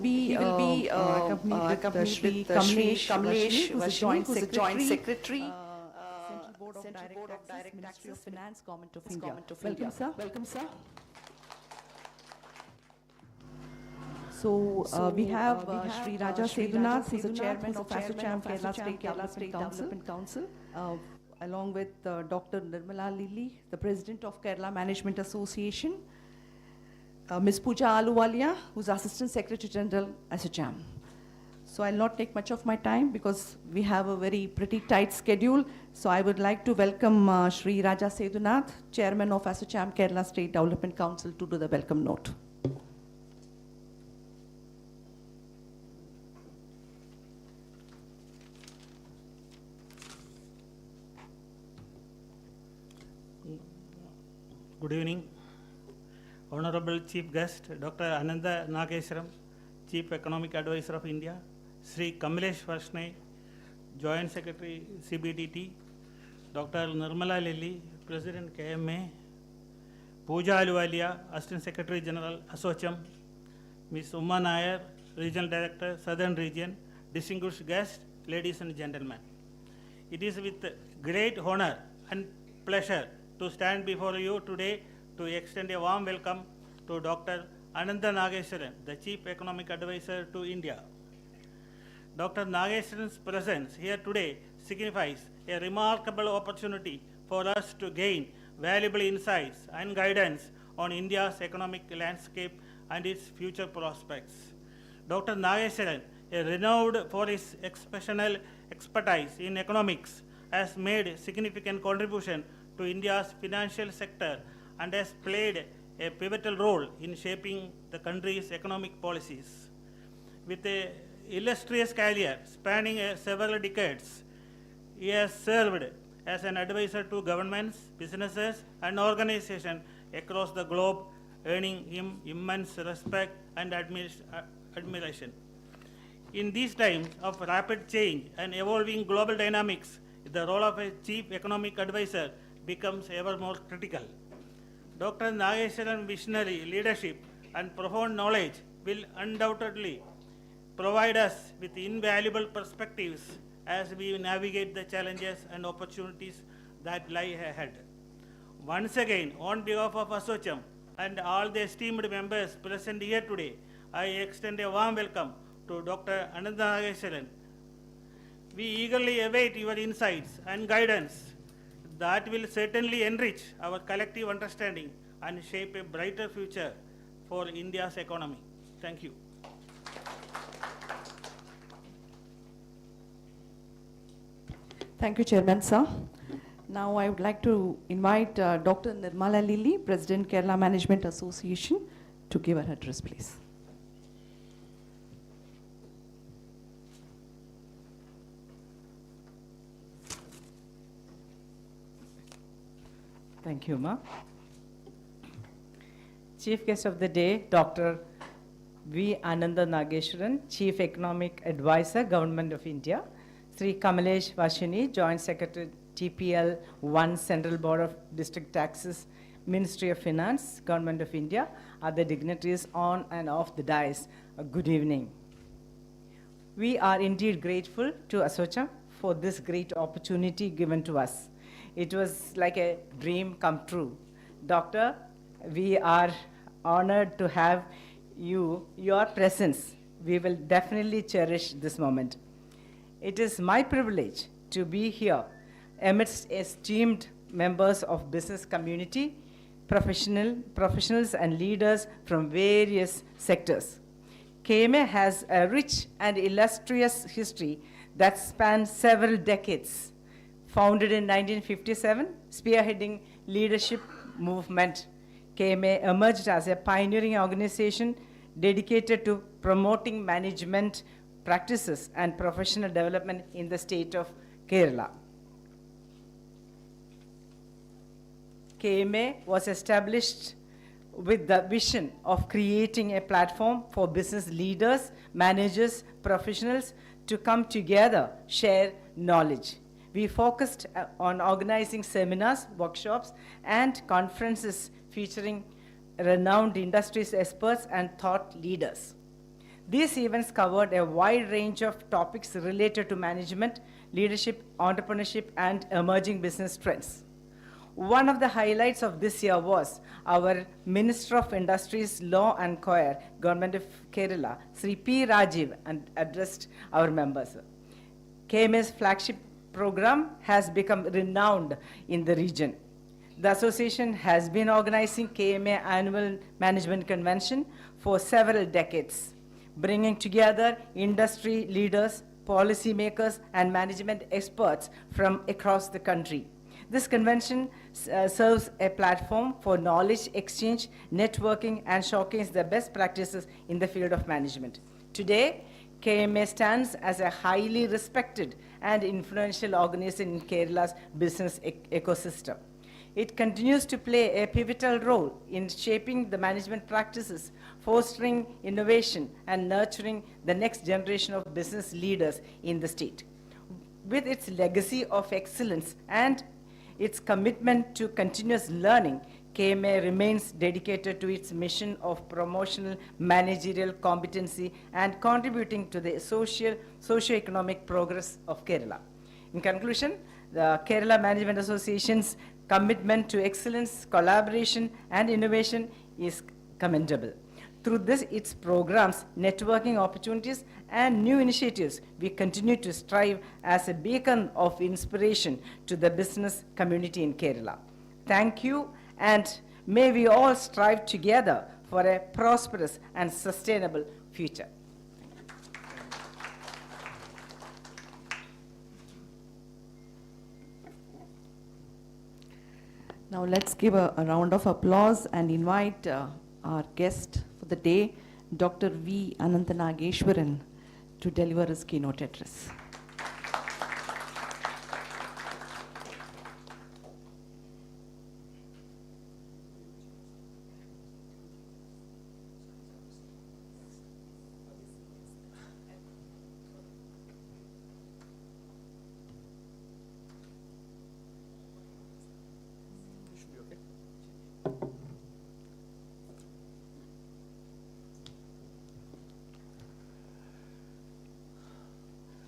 be accompanied with Shri Kamlesh, who is a Joint Secretary, Central Board of Direct Ministry of Finance, Government of India. Welcome, sir. Welcome, sir. So we have Shri Raja Sedhunath, who is the Chairman of ASSOCHAM, Kerala State Development Council, along with Dr. Nirmala Lilly, the President of Kerala Management Association, Ms. Pooja Aluwalia, who is Assistant Secretary General, ASSOCHAM. So I'll not take much of my time because we have a very pretty tight schedule. So I would like to welcome Shri Raja Sedhunath, Chairman of ASSOCHAM, Kerala State Development Council, to do the welcome note. Good evening. Honorable Chief Guest, Dr. Anantha Nageswaran, Chief Economic Advisor of India, Sri Kamlesh Varshney, Joint Secretary CBDT, Dr. Nirmala Lilly, President KMA, Pooja Aluwalia, Assistant Secretary General ASSOCHAM, Ms. Uma Nair, Regional Director, Southern Region, distinguished guests, ladies and gentlemen. It is with great honor and pleasure to stand before you today to extend a warm welcome to Dr. Anantha Nageswaran, the Chief Economic Advisor to India. Dr. Nageswaran's presence here today signifies a remarkable opportunity for us to gain valuable insights and guidance on India's economic landscape and its future prospects. Dr. Nageswaran, renowned for his exceptional expertise in economics, has made a significant contribution to India's financial sector and has played a pivotal role in shaping the country's economic policies. With an illustrious career spanning several decades, he has served as an advisor to governments, businesses, and organizations across the globe, earning him immense respect and admiration. In these times of rapid change and evolving global dynamics, the role of a chief economic advisor becomes ever more critical. Dr. Nageswaran's visionary leadership and profound knowledge will undoubtedly provide us with invaluable perspectives as we navigate the challenges and opportunities that lie ahead. Once again, on behalf of ASSOCHAM and all the esteemed members present here today, I extend a warm welcome to Dr. Anantha Nageswaran. We eagerly await your insights and guidance that will certainly enrich our collective understanding and shape a brighter future for India's economy. Thank you. Thank you, Chairman, sir. Now I would like to invite Dr. Nirmala Lilly, President, Kerala Management Association, to give her address, please. Thank you, Ma. Chief Guest of the Day, Dr. V. Anantha Nageswaran, Chief Economic Advisor, Government of India, Sri Kamlesh Varshney, Joint Secretary, TPL 1, Central Board of District Taxes, Ministry of Finance, Government of India, other dignitaries on and off the dais. Good evening. We are indeed grateful to ASSOCHAM for this great opportunity given to us. It was like a dream come true. Doctor, we are honored to have your presence. We will definitely cherish this moment. It is my privilege to be here amidst esteemed members of business community, professionals and leaders from various sectors. KMA has a rich and illustrious history that spans several decades. Founded in 1957, spearheading leadership movement, KMA emerged as a pioneering organization dedicated to promoting management practices and professional development in the state of Kerala. KMA was established with the vision of creating a platform for business leaders, managers, professionals to come together, share knowledge. We focused on organizing seminars, workshops, and conferences featuring renowned industry experts and thought leaders. These events covered a wide range of topics related to management, leadership, entrepreneurship, and emerging business trends. One of the highlights of this year was our Minister of Industries, Law and Choir, Government of Kerala, Sri P. Rajiv, and addressed our members. KMA's flagship program has become renowned in the region. The association has been organizing KMA Annual Management Convention for several decades, bringing together industry leaders, policymakers, and management experts from across the country. This convention serves a platform for knowledge exchange, networking, and showcase the best practices in the field of management. Today, KMA stands as a highly respected and influential organization in Kerala's business ecosystem. It continues to play a pivotal role in shaping the management practices, fostering innovation, and nurturing the next generation of business leaders in the state. With its legacy of excellence and its commitment to continuous learning, KMA remains dedicated to its mission of promotional managerial competency and contributing to the socio-economic progress of Kerala. In conclusion, the Kerala Management Association's commitment to excellence, collaboration, and innovation is commendable. Through its programs, networking opportunities, and new initiatives, we continue to strive as a beacon of inspiration to the business community in Kerala. Thank you, and may we all strive together for a prosperous and sustainable future. Now let's give a round of applause and invite our guest for the day, Dr. V. Anantha Nageswaran, to deliver his keynote address.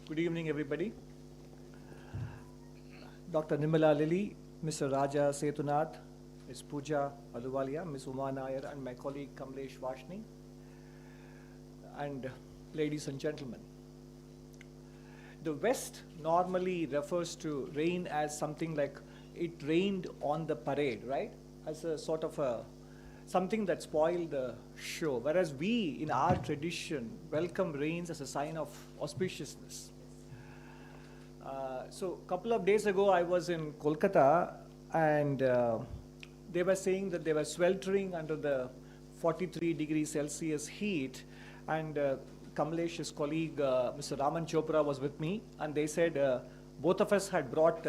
Good evening, everybody. Dr. Nirmala Lilly, Mr. Raja Setunath, Ms. Pooja Aluwalia, Ms. Uma Nair, and my colleague Kamlesh Vashni, and ladies and gentlemen. The West normally refers to rain as something like it rained on the parade, right? As a sort of something that spoiled the show, whereas we, in our tradition, welcome rains as a sign of auspiciousness. So a couple of days ago, I was in Kolkata, and they were saying that they were sweltering under the 43 degrees Celsius heat, and Kamlesh's colleague, Mr. Raman Chopra, was with me, and they said both of us had brought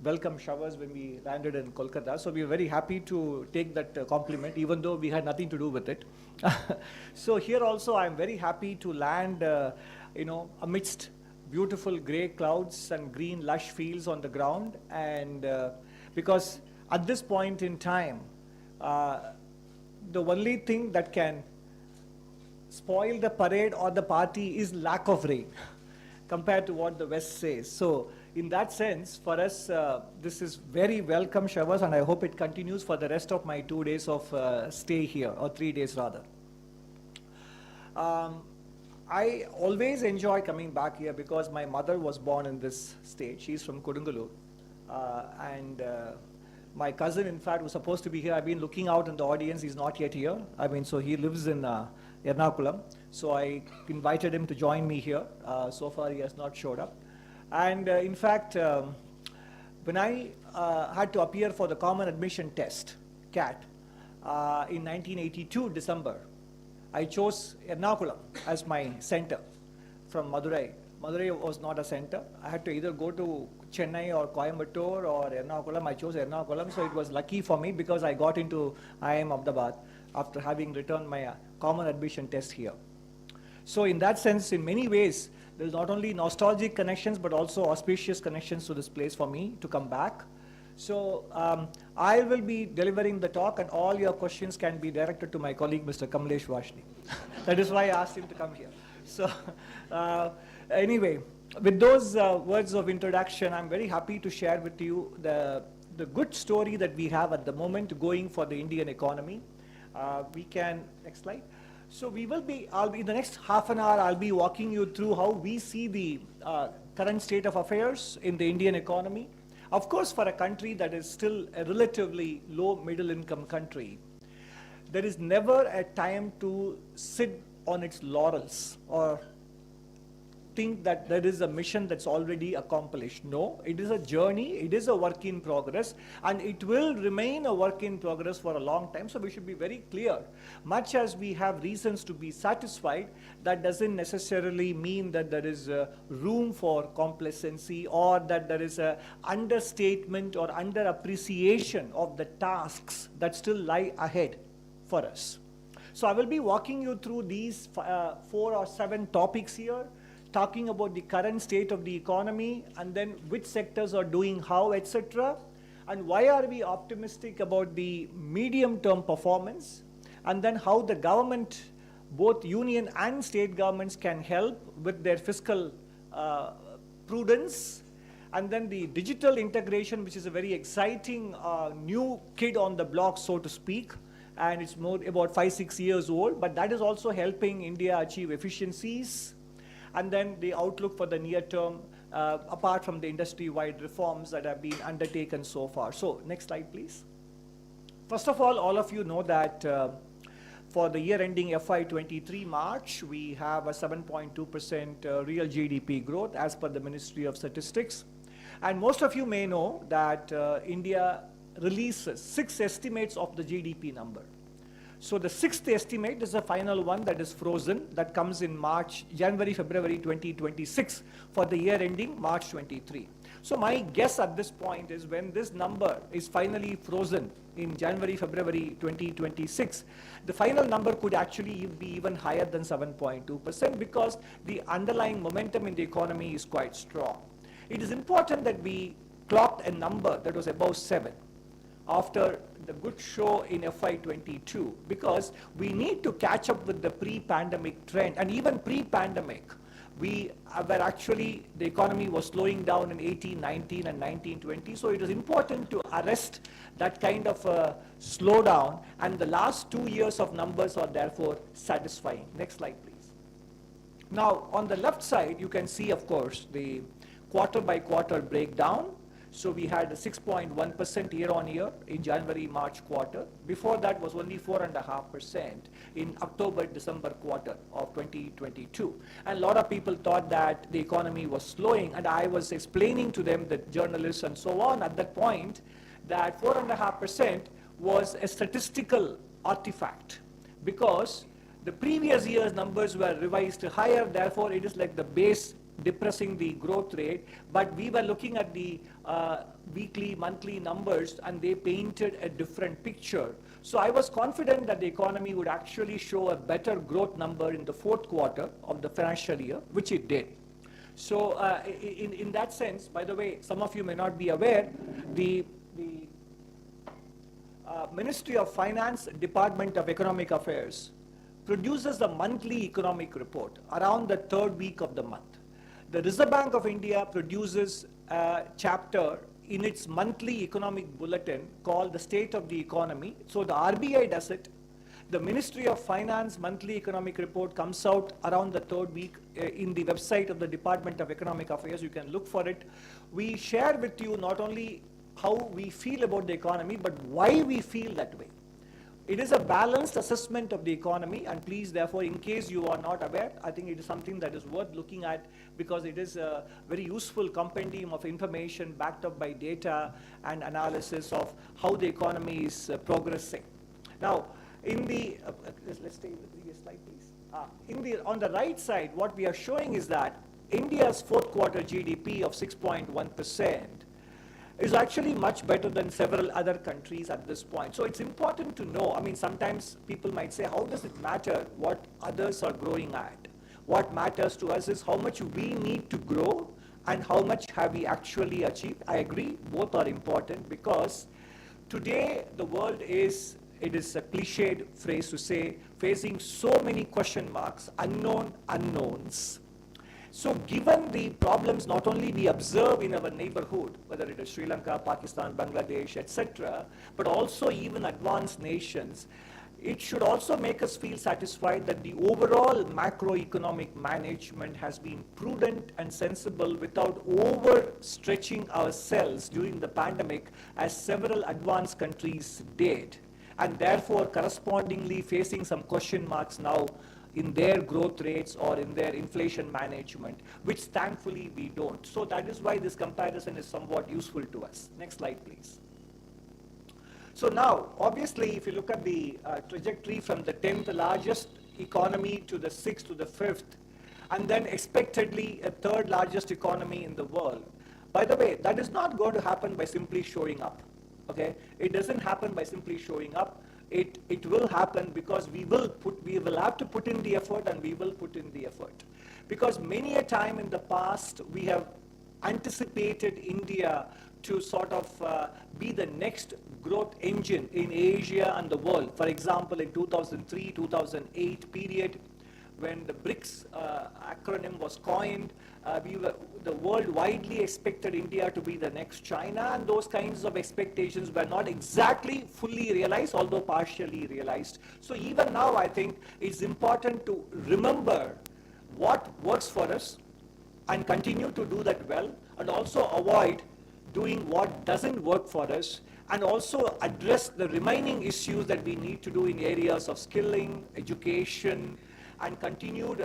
welcome showers when we landed in Kolkata. So we were very happy to take that compliment, even though we had nothing to do with it. So here also, I'm very happy to land, amidst beautiful gray clouds and green lush fields on the ground. And because at this point in time, the only thing that can spoil the parade or the party is lack of rain compared to what the West says. So in that sense, for us, this is very welcome showers, and I hope it continues for the rest of my 2 days of stay here, or 3 days rather. I always enjoy coming back here because my mother was born in this state. She's from Kodungalur. And my cousin, in fact, was supposed to be here. I've been looking out in the audience. He's not yet here. So he lives in Ernakulam. So I invited him to join me here. So far, he has not showed up. And in fact, when I had to appear for the Common Admission Test, CAT, in 1982, December, I chose Ernakulam as my center from Madurai. Madurai was not a center. I had to either go to Chennai or Coimbatore or Ernakulam. I chose Ernakulam, so it was lucky for me because I got into IIM Ahmedabad after having returned my Common Admission Test here. So in that sense, in many ways, there's not only nostalgic connections, but also auspicious connections to this place for me to come back. So I will be delivering the talk, and all your questions can be directed to my colleague, Mr. Kamlesh Vashni. That is why I asked him to come here. So anyway, with those words of introduction, I'm very happy to share with you the good story that we have at the moment going for the Indian economy. Next slide. So I'll be in the next half an hour, I'll be walking you through how we see the current state of affairs in the Indian economy. Of course, for a country that is still a relatively low middle income country, there is never a time to sit on its laurels or think that there is a mission that's already accomplished. No, it is a journey, it is a work in progress, and it will remain a work in progress for a long time. So we should be very clear. Much as we have reasons to be satisfied, that doesn't necessarily mean that there is room for complacency, or that there is a understatement or underappreciation of the tasks that still lie ahead for us. So I will be walking you through these 4 or 7 topics here, talking about the current state of the economy, and then which sectors are doing how, etc. And why are we optimistic about the medium-term performance, and then how the government, both union and state governments, can help with their fiscal prudence, and then the digital integration, which is a very exciting new kid on the block, so to speak, and it's more about 5-6 years old, but that is also helping India achieve efficiencies. And then the outlook for the near term, apart from the industry-wide reforms that have been undertaken so far. So next slide, please. First of all of you know that for the year ending FY23 March, we have a 7.2% real GDP growth as per the Ministry of Statistics. And most of you may know that India releases 6 estimates of the GDP number. So the 6th estimate is the final one that is frozen, that comes in January, February 2026 for the year ending March 23. So my guess at this point is when this number is finally frozen in January, February 2026, the final number could actually be even higher than 7.2%, because the underlying momentum in the economy is quite strong. It is important that we clocked a number that was above 7 after the good show in FY22, because we need to catch up with the pre-pandemic trend. And even pre-pandemic, the economy was slowing down in 18-19 and 19-20. So it is important to arrest that kind of slowdown, and the last 2 years of numbers are therefore satisfying. Next slide, please. Now, on the left side, you can see, of course, the quarter by quarter breakdown. So we had a 6.1% year-on-year in January-March quarter. Before that was only 4.5% in October-December quarter of 2022. And a lot of people thought that the economy was slowing, and I was explaining to them, the journalists and so on, at that point, that 4.5% was a statistical artifact, because the previous year's numbers were revised higher, therefore it is like the base depressing the growth rate. But we were looking at the weekly, monthly numbers, and they painted a different picture. So I was confident that the economy would actually show a better growth number in the 4th quarter of the financial year, which it did. So in that sense, by the way, some of you may not be aware, the Ministry of Finance, Department of Economic Affairs, produces a monthly economic report around the 3rd week of the month. The Reserve Bank of India produces a chapter in its monthly economic bulletin called the State of the Economy. So the RBI does it. The Ministry of Finance monthly economic report comes out around the 3rd week in the website of the Department of Economic Affairs. You can look for it. We share with you not only how we feel about the economy, but why we feel that way. It is a balanced assessment of the economy, and please, therefore, in case you are not aware, I think it is something that is worth looking at, because it is a very useful compendium of information backed up by data and analysis of how the economy is progressing. Now, in the, let's take the previous slide, please. On the right side, what we are showing is that India's 4th quarter GDP of 6.1% is actually much better than several other countries at this point. So it's important to know, I mean, sometimes people might say, how does it matter what others are growing at? What matters to us is how much we need to grow and how much have we actually achieved? I agree, both are important, because today the world is, it is a cliched phrase to say, facing so many question marks, unknown unknowns. So given the problems not only we observe in our neighborhood, whether it is Sri Lanka, Pakistan, Bangladesh, etc., but also even advanced nations, it should also make us feel satisfied that the overall macroeconomic management has been prudent and sensible without overstretching ourselves during the pandemic, as several advanced countries did, and therefore correspondingly facing some question marks now in their growth rates or in their inflation management, which thankfully we don't. So that is why this comparison is somewhat useful to us. Next slide, please. So now, obviously, if you look at the trajectory from the 10th largest economy to the 6th to the 5th, and then expectedly a 3rd largest economy in the world. By the way, that is not going to happen by simply showing up. Okay, it doesn't happen by simply showing up. It will happen because we will have to put in the effort, and we will put in the effort. Because many a time in the past we have anticipated India to sort of be the next growth engine in Asia and the world. For example, in 2003, 2008 period, when the BRICS acronym was coined, the world widely expected India to be the next China, and those kinds of expectations were not exactly fully realized, although partially realized. So even now, I think it's important to remember what works for us and continue to do that well, and also avoid doing what doesn't work for us, and also address the remaining issues that we need to do in areas of skilling, education, and continued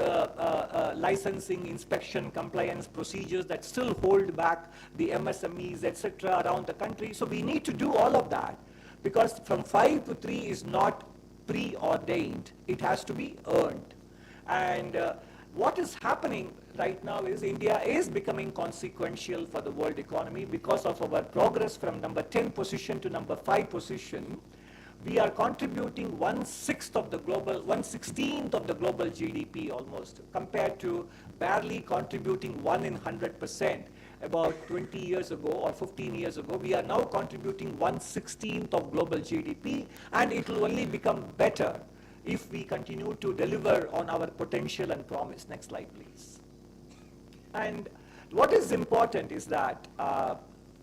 licensing, inspection, compliance procedures that still hold back the MSMEs, etc., around the country. So we need to do all of that, because from 5 to 3 is not preordained. It has to be earned. And what is happening right now is India is becoming consequential for the world economy because of our progress from number 10 position to number 5 position. We are contributing 1/16th of the global GDP almost, compared to barely contributing 1 in 100% about 20 years ago or 15 years ago. We are now contributing 1/16th of global GDP, and it will only become better if we continue to deliver on our potential and promise. Next slide, please. And what is important is that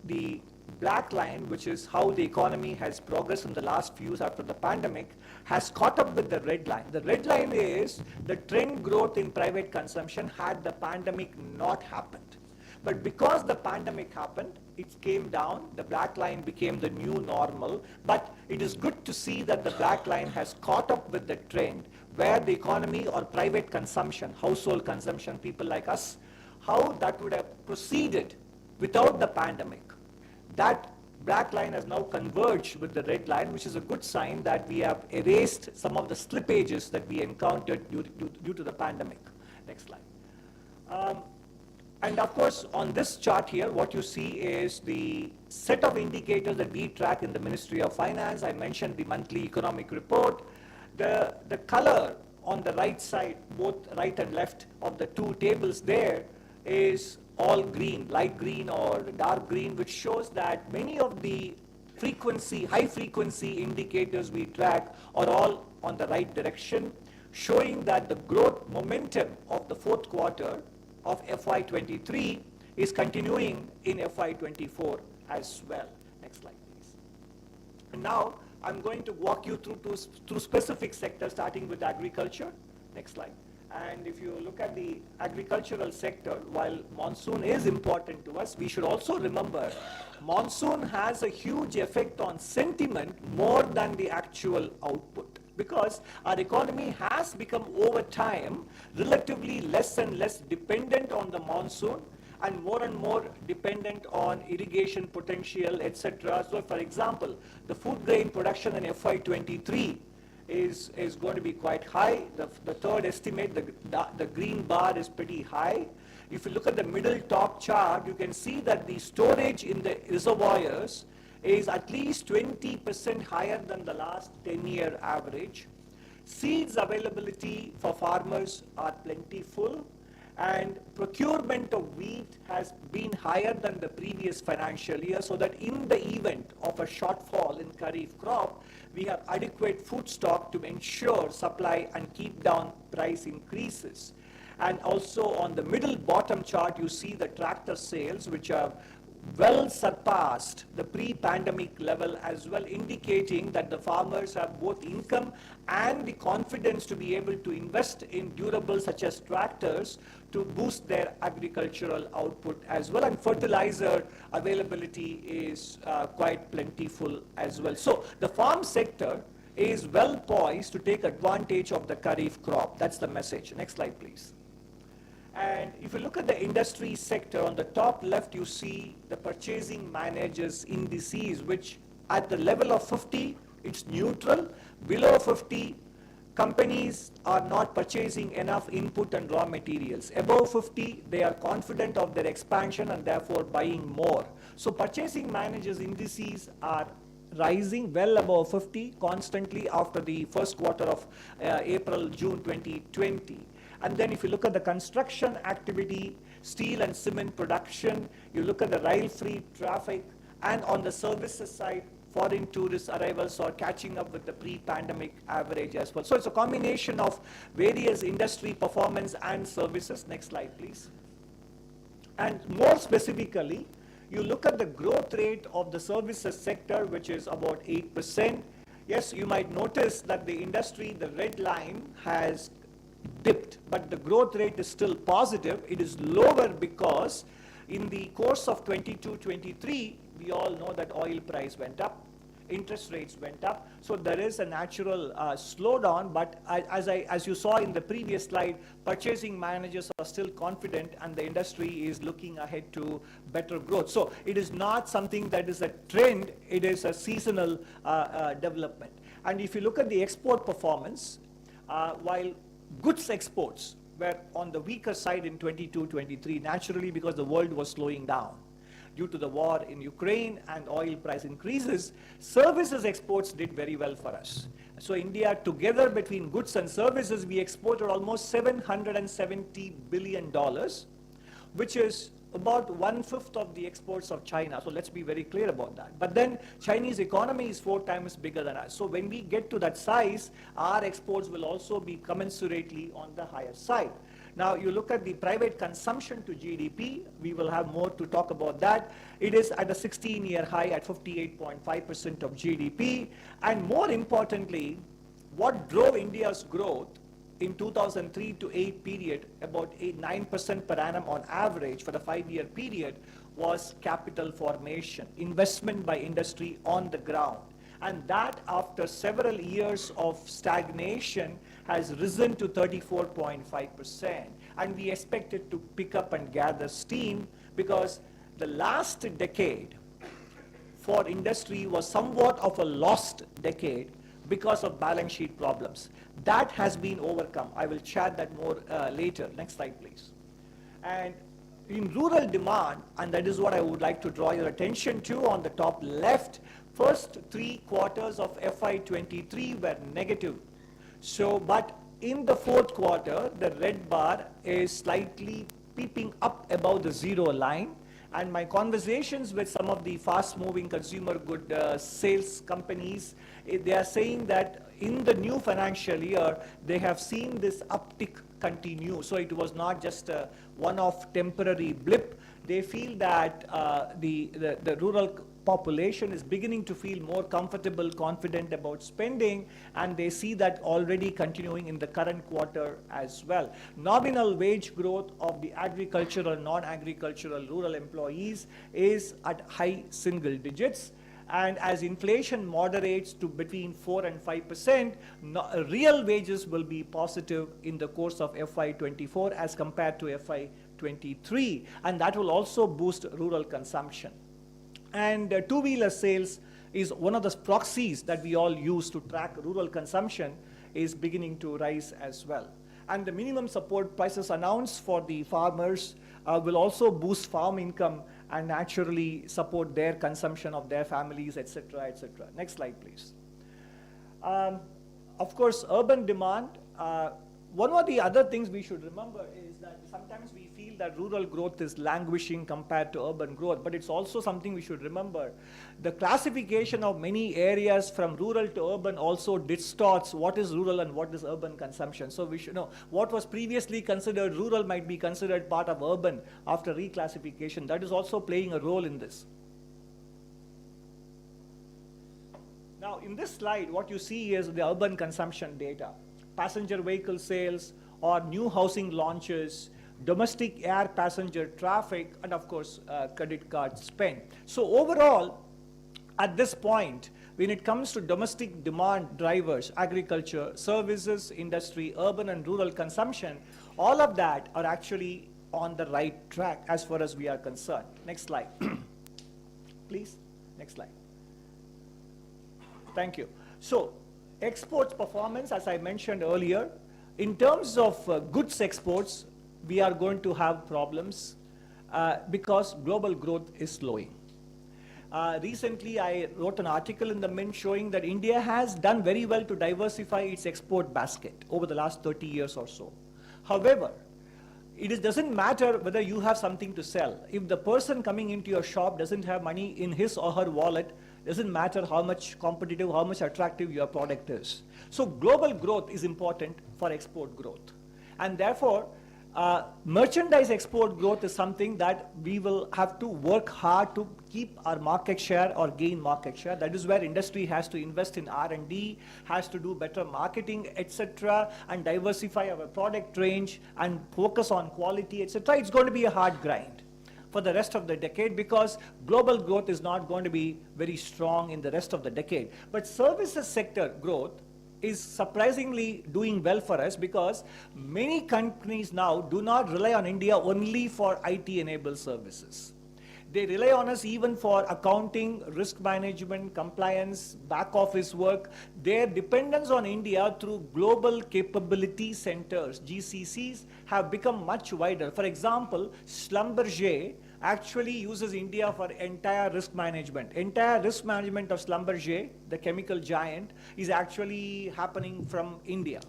the black line, which is how the economy has progressed in the last few years after the pandemic, has caught up with the red line. The red line is the trend growth in private consumption had the pandemic not happened. But because the pandemic happened, it came down, the black line became the new normal. But it is good to see that the black line has caught up with the trend, where the economy or private consumption, household consumption, people like us, how that would have proceeded without the pandemic. That black line has now converged with the red line, which is a good sign that we have erased some of the slippages that we encountered due to the pandemic. Next slide. And of course, on this chart here, what you see is the set of indicators that we track in the Ministry of Finance. I mentioned the monthly economic report. The color on the right side, both right and left of the two tables there, is all green, light green or dark green, which shows that many of the high frequency indicators we track are all on the right direction, showing that the growth momentum of the 4th quarter of FY23 is continuing in FY24 as well. Next slide, please. And now I'm going to walk you through specific sectors, starting with agriculture. Next slide. And if you look at the agricultural sector, while monsoon is important to us, we should also remember monsoon has a huge effect on sentiment more than the actual output, because our economy has become over time relatively less and less dependent on the monsoon and more dependent on irrigation potential, etc. So for example, the food grain production in FY23 is going to be quite high. The third estimate, the green bar, is pretty high. If you look at the middle top chart, you can see that the storage in the reservoirs is at least 20% higher than the last 10-year average. Seeds availability for farmers are plentiful, and procurement of wheat has been higher than the previous financial year, so that in the event of a shortfall in Kharif crop, we have adequate food stock to ensure supply and keep down price increases. And also on the middle bottom chart, you see the tractor sales, which are well surpassed the pre-pandemic level as well, indicating that the farmers have both income and the confidence to be able to invest in durables such as tractors to boost their agricultural output as well. And fertilizer availability is quite plentiful as well. So the farm sector is well poised to take advantage of the Kharif crop. That's the message. Next slide, please. And if you look at the industry sector, on the top left, you see the purchasing managers indices, which at the level of 50, it's neutral. Below 50, companies are not purchasing enough input and raw materials. Above 50, they are confident of their expansion and therefore buying more. So purchasing managers indices are rising well above 50 constantly after the first quarter of April-June 2020. And then if you look at the construction activity, steel and cement production, you look at the rail-free traffic, and on the services side, foreign tourist arrivals are catching up with the pre-pandemic average as well. So it's a combination of various industry performance and services. Next slide, please. And more specifically, you look at the growth rate of the services sector, which is about 8%. Yes, you might notice that the industry, the red line, has dipped, but the growth rate is still positive. It is lower because in the course of 22-23, we all know that oil price went up, interest rates went up, so there is a natural slowdown. But as you saw in the previous slide, purchasing managers are still confident, and the industry is looking ahead to better growth. So it is not something that is a trend, it is a seasonal development. And if you look at the export performance, while goods exports were on the weaker side in 22-23, naturally because the world was slowing down due to the war in Ukraine and oil price increases, services exports did very well for us. So India, together between goods and services, we exported almost $770 billion, which is about 1/5 of the exports of China. So let's be very clear about that. But then Chinese economy is 4 times bigger than us. So when we get to that size, our exports will also be commensurately on the higher side. Now you look at the private consumption to GDP, we will have more to talk about that. It is at a 16-year high at 58.5% of GDP. And more importantly, what drove India's growth in 2003 to 8 period, about 9% per annum on average for the 5-year period, was capital formation, investment by industry on the ground. And that, after several years of stagnation, has risen to 34.5%. And we expect it to pick up and gather steam, because the last decade for industry was somewhat of a lost decade because of balance sheet problems. That has been overcome. I will chat that more later. Next slide, please. And in rural demand, and that is what I would like to draw your attention to on the top left, first 3 quarters of FY23 were negative. So, but in the 4th quarter, the red bar is slightly peeping up above the 0 line. And my conversations with some of the fast-moving consumer good sales companies, they are saying that in the new financial year, they have seen this uptick continue. So it was not just a one-off temporary blip. They feel that the rural population is beginning to feel more comfortable, confident about spending, and they see that already continuing in the current quarter as well. Nominal wage growth of the agricultural, non-agricultural rural employees is at high single digits. And as inflation moderates to between 4 and 5%, real wages will be positive in the course of FY24 as compared to FY23. And that will also boost rural consumption. And two-wheeler sales is one of the proxies that we all use to track rural consumption, is beginning to rise as well. And the minimum support prices announced for the farmers will also boost farm income and naturally support their consumption of their families, etc., etc. Next slide, please. Of course, urban demand. One of the other things we should remember is that sometimes we feel that rural growth is languishing compared to urban growth, but it's also something we should remember. The classification of many areas from rural to urban also distorts what is rural and what is urban consumption. So we should know what was previously considered rural might be considered part of urban after reclassification. That is also playing a role in this. Now, in this slide, what you see is the urban consumption data. Passenger vehicle sales or new housing launches, domestic air passenger traffic, and of course, credit card spend. So overall, at this point, when it comes to domestic demand drivers, agriculture, services, industry, urban and rural consumption, all of that are actually on the right track as far as we are concerned. Next slide. Please, next slide. Thank you. So, exports performance, as I mentioned earlier, in terms of goods exports, we are going to have problems because global growth is slowing. Recently, I wrote an article in the Mint showing that India has done very well to diversify its export basket over the last 30 years or so. However, it doesn't matter whether you have something to sell. If the person coming into your shop doesn't have money in his or her wallet, doesn't matter how much competitive, how much attractive your product is. So global growth is important for export growth. And therefore, merchandise export growth is something that we will have to work hard to keep our market share or gain market share. That is where industry has to invest in R&D, has to do better marketing, etc., and diversify our product range and focus on quality, etc. It's going to be a hard grind for the rest of the decade because global growth is not going to be very strong in the rest of the decade. But services sector growth is surprisingly doing well for us because many companies now do not rely on India only for IT-enabled services. They rely on us even for accounting, risk management, compliance, back office work. Their dependence on India through global capability centers, GCCs, have become much wider. For example, Schlumberger actually uses India for entire risk management. Entire risk management of Schlumberger, the chemical giant, is actually happening from India.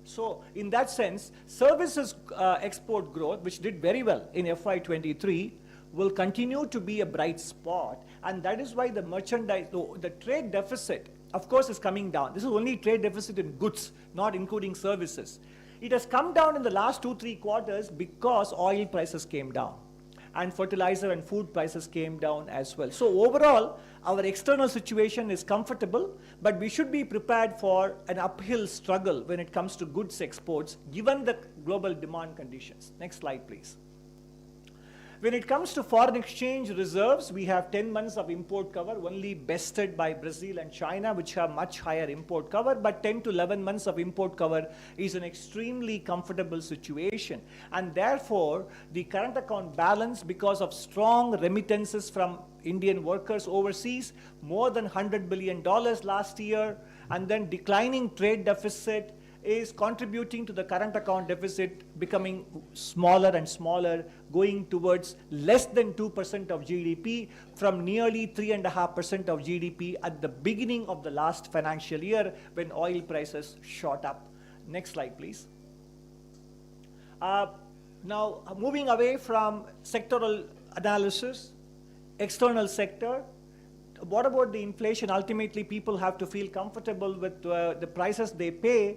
So in that sense, services export growth, which did very well in FY23, will continue to be a bright spot, and that is why the merchandise, the trade deficit, of course, is coming down. This is only trade deficit in goods, not including services. It has come down in the last 2-3 quarters because oil prices came down, and fertilizer and food prices came down as well. So overall, our external situation is comfortable, but we should be prepared for an uphill struggle when it comes to goods exports, given the global demand conditions. Next slide, please. When it comes to foreign exchange reserves, we have 10 months of import cover, only bested by Brazil and China, which have much higher import cover, but 10 to 11 months of import cover is an extremely comfortable situation. And therefore, the current account balance, because of strong remittances from Indian workers overseas, more than $100 billion last year, and then declining trade deficit, is contributing to the current account deficit becoming smaller and smaller, going towards less than 2% of GDP from nearly 3.5% of GDP at the beginning of the last financial year when oil prices shot up. Next slide, please. Now, moving away from sectoral analysis, external sector, what about the inflation? Ultimately, people have to feel comfortable with the prices they pay.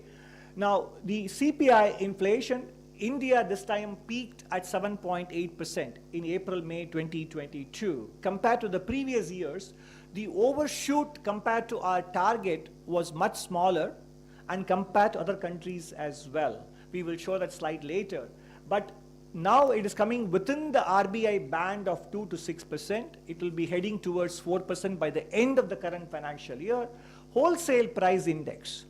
Now, the CPI inflation, India this time peaked at 7.8% in April-May 2022. Compared to the previous years, the overshoot compared to our target was much smaller, and compared to other countries as well. We will show that slide later. But now it is coming within the RBI band of 2 to 6%. It will be heading towards 4% by the end of the current financial year. Wholesale price index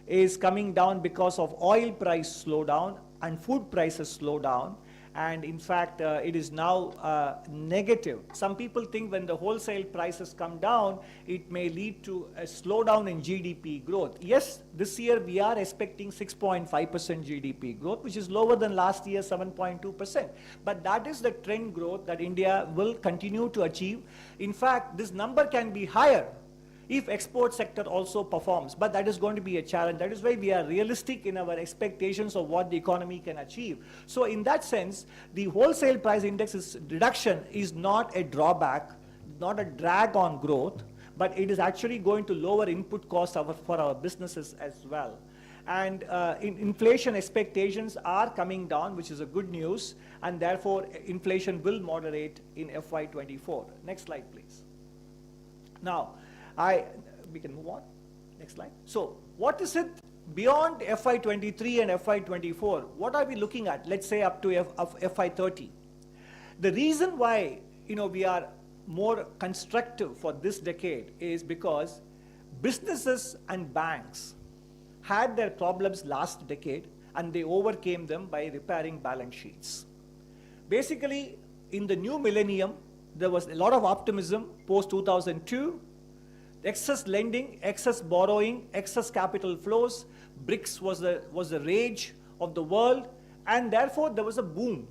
is coming down because of oil price slowdown and food prices slowdown, and in fact it is now negative. Some people think when the wholesale prices come down, it may lead to a slowdown in GDP growth. Yes, this year we are expecting 6.5% GDP growth, which is lower than last year 7.2%. But that is the trend growth that India will continue to achieve. In fact, this number can be higher if export sector also performs, but that is going to be a challenge. That is why we are realistic in our expectations of what the economy can achieve. So in that sense, the wholesale price index reduction is not a drawback, not a drag on growth, but it is actually going to lower input costs for our businesses as well. And inflation expectations are coming down, which is a good news, and therefore inflation will moderate in FY24. Next slide, please. Now, we can move on. Next slide. So, what is it beyond FY23 and FY24? What are we looking at? Let's say up to FY30. The reason why we are more constructive for this decade is because businesses and banks had their problems last decade and they overcame them by repairing balance sheets. Basically, in the new millennium, there was a lot of optimism post 2002. Excess lending, excess borrowing, excess capital flows, BRICS was the rage of the world, and therefore there was a boom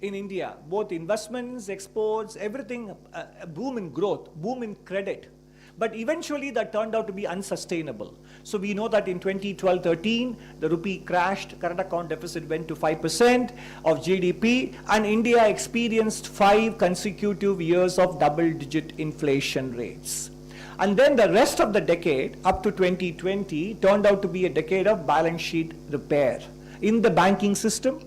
in India, both investments, exports, everything, a boom in growth, boom in credit. But eventually that turned out to be unsustainable. So we know that in 2012-13, the rupee crashed, current account deficit went to 5% of GDP, and India experienced 5 consecutive years of double-digit inflation rates. And then the rest of the decade, up to 2020, turned out to be a decade of balance sheet repair in the banking system,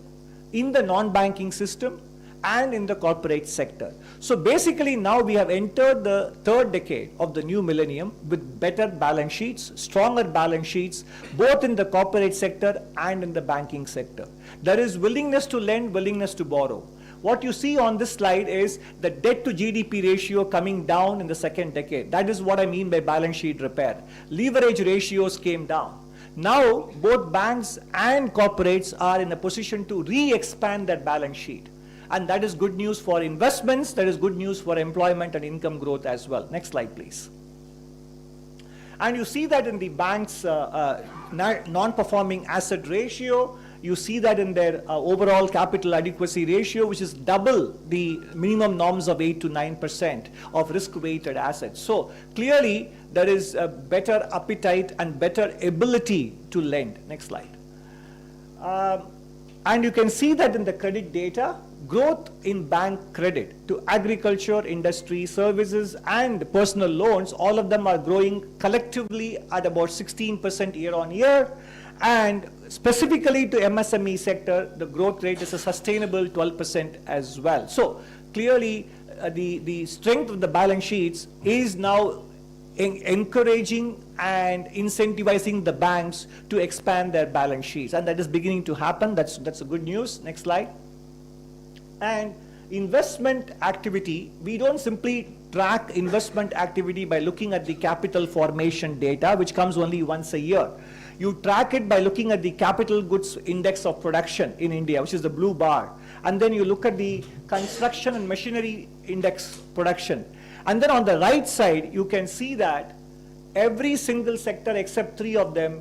in the non-banking system, and in the corporate sector. So basically now we have entered the third decade of the new millennium with better balance sheets, stronger balance sheets, both in the corporate sector and in the banking sector. There is willingness to lend, willingness to borrow. What you see on this slide is the debt to GDP ratio coming down in the second decade. That is what I mean by balance sheet repair. Leverage ratios came down. Now, both banks and corporates are in a position to re-expand their balance sheet. And that is good news for investments, that is good news for employment and income growth as well. Next slide, please. And you see that in the bank's non-performing asset ratio. You see that in their overall capital adequacy ratio, which is double the minimum norms of 8 to 9% of risk-weighted assets. So clearly, there is a better appetite and better ability to lend. Next slide. And you can see that in the credit data, growth in bank credit to agriculture, industry, services, and personal loans, all of them are growing collectively at about 16% year on year. And specifically to MSME sector, the growth rate is a sustainable 12% as well. So clearly, the strength of the balance sheets is now encouraging and incentivizing the banks to expand their balance sheets, and that is beginning to happen. That's a good news. Next slide. And investment activity, we don't simply track investment activity by looking at the capital formation data, which comes only once a year. You track it by looking at the capital goods index of production in India, which is the blue bar. And then you look at the construction and machinery index production. And then on the right side, you can see that every single sector except 3 of them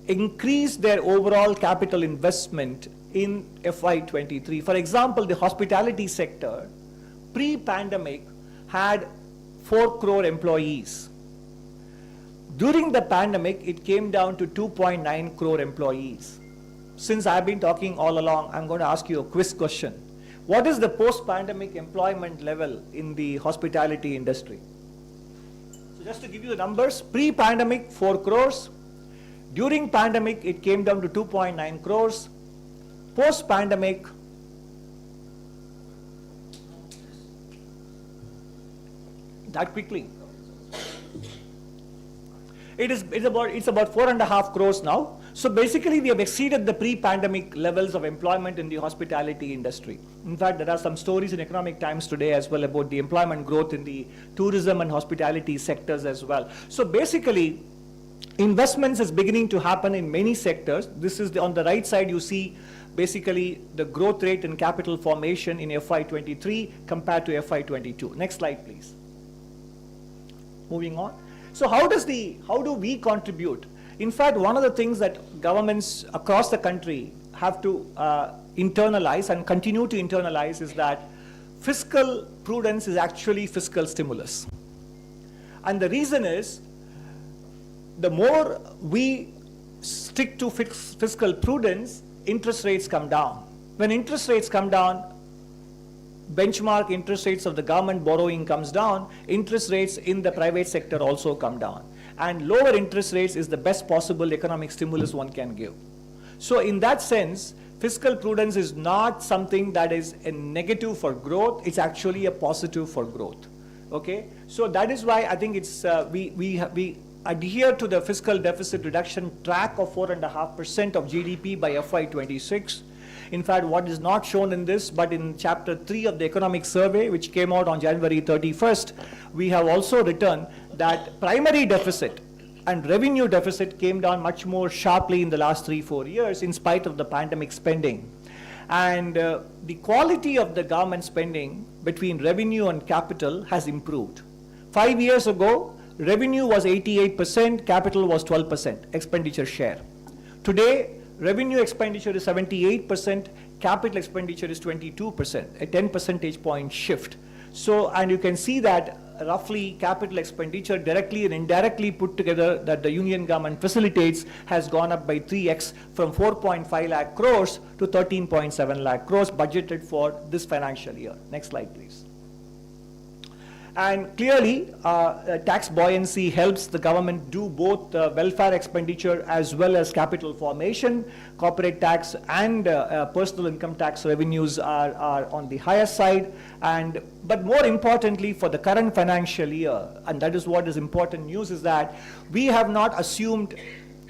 increased their overall capital investment in FY23. For example, the hospitality sector, pre-pandemic, had 4 crore employees. During the pandemic, it came down to 2.9 crore employees. Since I've been talking all along, I'm going to ask you a quiz question. What is the post-pandemic employment level in the hospitality industry? So just to give you the numbers, pre-pandemic 4 crores. During pandemic, it came down to 2.9 crores. Post-pandemic, that quickly. It's about 4.5 crores now. So basically, we have exceeded the pre-pandemic levels of employment in the hospitality industry. In fact, there are some stories in Economic Times today as well about the employment growth in the tourism and hospitality sectors as well. So basically, investments is beginning to happen in many sectors. This is on the right side, you see basically the growth rate in capital formation in FY23 compared to FY22. Next slide, please. Moving on. So how do we contribute? In fact, one of the things that governments across the country have to internalize and continue to internalize is that fiscal prudence is actually fiscal stimulus. And the reason is, the more we stick to fiscal prudence, interest rates come down. When interest rates come down, benchmark interest rates of the government borrowing comes down, interest rates in the private sector also come down. And lower interest rates is the best possible economic stimulus one can give. So in that sense, fiscal prudence is not something that is a negative for growth, it's actually a positive for growth. Okay? So that is why I think it's, we adhere to the fiscal deficit reduction track of 4.5% of GDP by FY26. In fact, what is not shown in this, but in chapter 3 of the economic survey, which came out on January 31st, we have also written that primary deficit and revenue deficit came down much more sharply in the last 3-4 years in spite of the pandemic spending. And the quality of the government spending between revenue and capital has improved. 5 years ago, revenue was 88%, capital was 12% expenditure share. Today, revenue expenditure is 78%, capital expenditure is 22%, a 10 percentage point shift. So, and you can see that roughly capital expenditure directly and indirectly put together that the union government facilitates has gone up by 3x from 4.5 lakh crores to 13.7 lakh crores budgeted for this financial year. Next slide, please. And clearly, tax buoyancy helps the government do both welfare expenditure as well as capital formation. Corporate tax and personal income tax revenues are on the higher side. But more importantly, for the current financial year, and that is what is important news, is that we have not assumed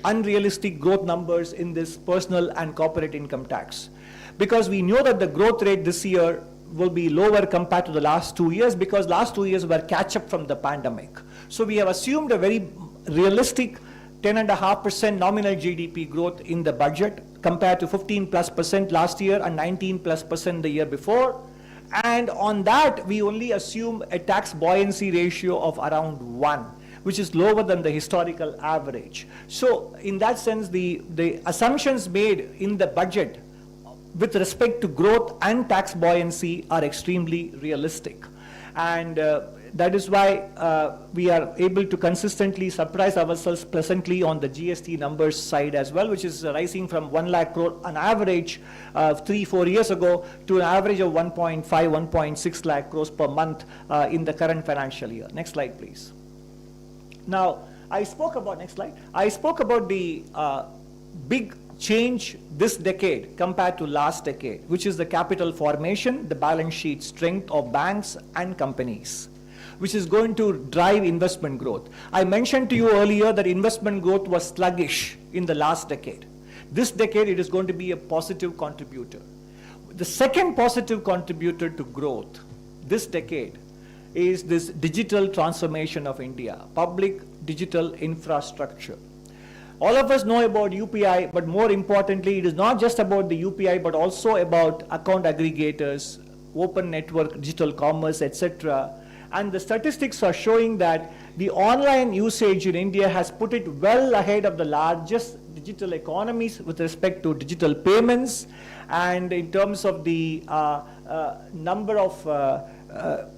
unrealistic growth numbers in this personal and corporate income tax. Because we know that the growth rate this year will be lower compared to the last 2 years, because last 2 years were catch up from the pandemic. So we have assumed a very realistic 10.5% nominal GDP growth in the budget compared to 15+% last year and 19+% the year before. And on that, we only assume a tax buoyancy ratio of around 1, which is lower than the historical average. So in that sense, the assumptions made in the budget with respect to growth and tax buoyancy are extremely realistic. And that is why we are able to consistently surprise ourselves pleasantly on the GST numbers side as well, which is rising from 1 lakh crore on average 3-4 years ago to an average of 1.6 lakh crores per month in the current financial year. Next slide, please. Now, I spoke about, next slide, I spoke about the big change this decade compared to last decade, which is the capital formation, the balance sheet strength of banks and companies, which is going to drive investment growth. I mentioned to you earlier that investment growth was sluggish in the last decade. This decade, it is going to be a positive contributor. The second positive contributor to growth this decade is this digital transformation of India, public digital infrastructure. All of us know about UPI, but more importantly, it is not just about the UPI, but also about account aggregators, open network, digital commerce, etc. And the statistics are showing that the online usage in India has put it well ahead of the largest digital economies with respect to digital payments and in terms of the number of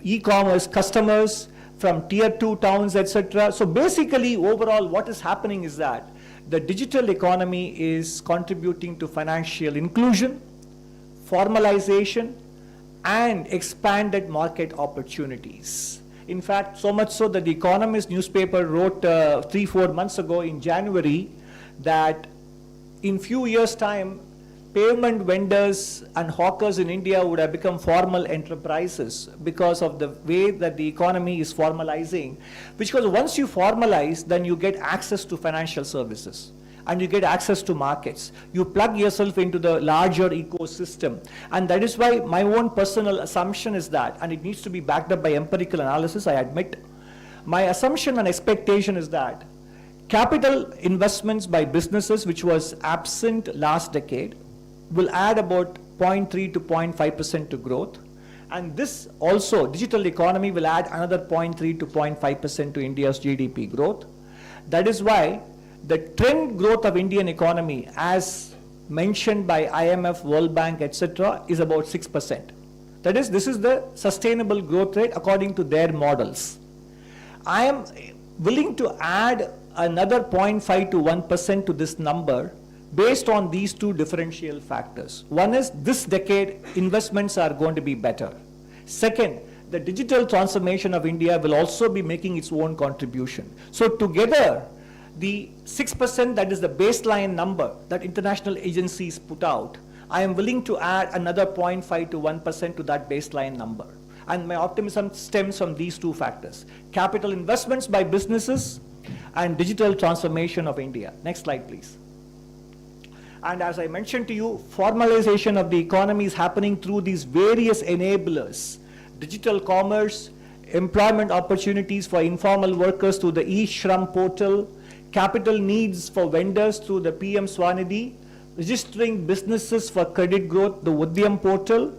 e-commerce customers from tier 2 towns, etc. So basically, overall, what is happening is that the digital economy is contributing to financial inclusion, formalization, and expanded market opportunities. In fact, so much so that the Economist newspaper wrote 3-4 months ago in January that in few years' time, pavement vendors and hawkers in India would have become formal enterprises because of the way that the economy is formalizing. Because once you formalize, then you get access to financial services and you get access to markets. You plug yourself into the larger ecosystem. And that is why my own personal assumption is that, and it needs to be backed up by empirical analysis, I admit, my assumption and expectation is that capital investments by businesses, which was absent last decade, will add about 0.3 to 0.5% to growth. And this also, digital economy will add another 0.3 to 0.5% to India's GDP growth. That is why the trend growth of Indian economy, as mentioned by IMF, World Bank, etc., is about 6%. That is, this is the sustainable growth rate according to their models. I am willing to add another 0.5 to 1% to this number based on these two differential factors. One is this decade investments are going to be better. Second, the digital transformation of India will also be making its own contribution. So together, the 6% that is the baseline number that international agencies put out, I am willing to add another 0.5 to 1% to that baseline number. And my optimism stems from these two factors: capital investments by businesses and digital transformation of India. Next slide, please. And as I mentioned to you, formalization of the economy is happening through these various enablers: digital commerce, employment opportunities for informal workers through the e-Shram portal, capital needs for vendors through the PM Swanidhi, registering businesses for credit growth, the Udyam portal,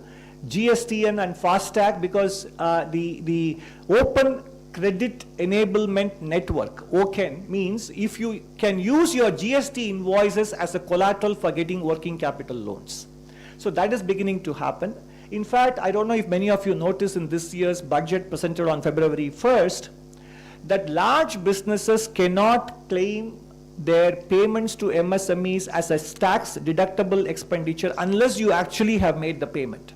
GSTN and FASTag, because the Open Credit Enablement Network, OCEN, means if you can use your GST invoices as a collateral for getting working capital loans. So that is beginning to happen. In fact, I don't know if many of you noticed in this year's budget presented on February 1st, that large businesses cannot claim their payments to MSMEs as a tax deductible expenditure unless you actually have made the payment.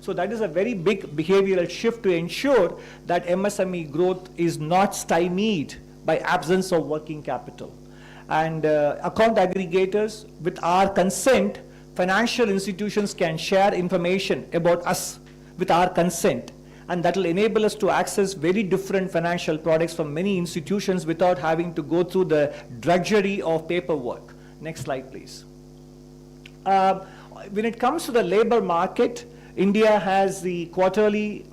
So that is a very big behavioral shift to ensure that MSME growth is not stymied by absence of working capital. And account aggregators, with our consent, financial institutions can share information about us with our consent, and that will enable us to access very different financial products from many institutions without having to go through the drudgery of paperwork. Next slide, please. When it comes to the labor market, India has the quarterly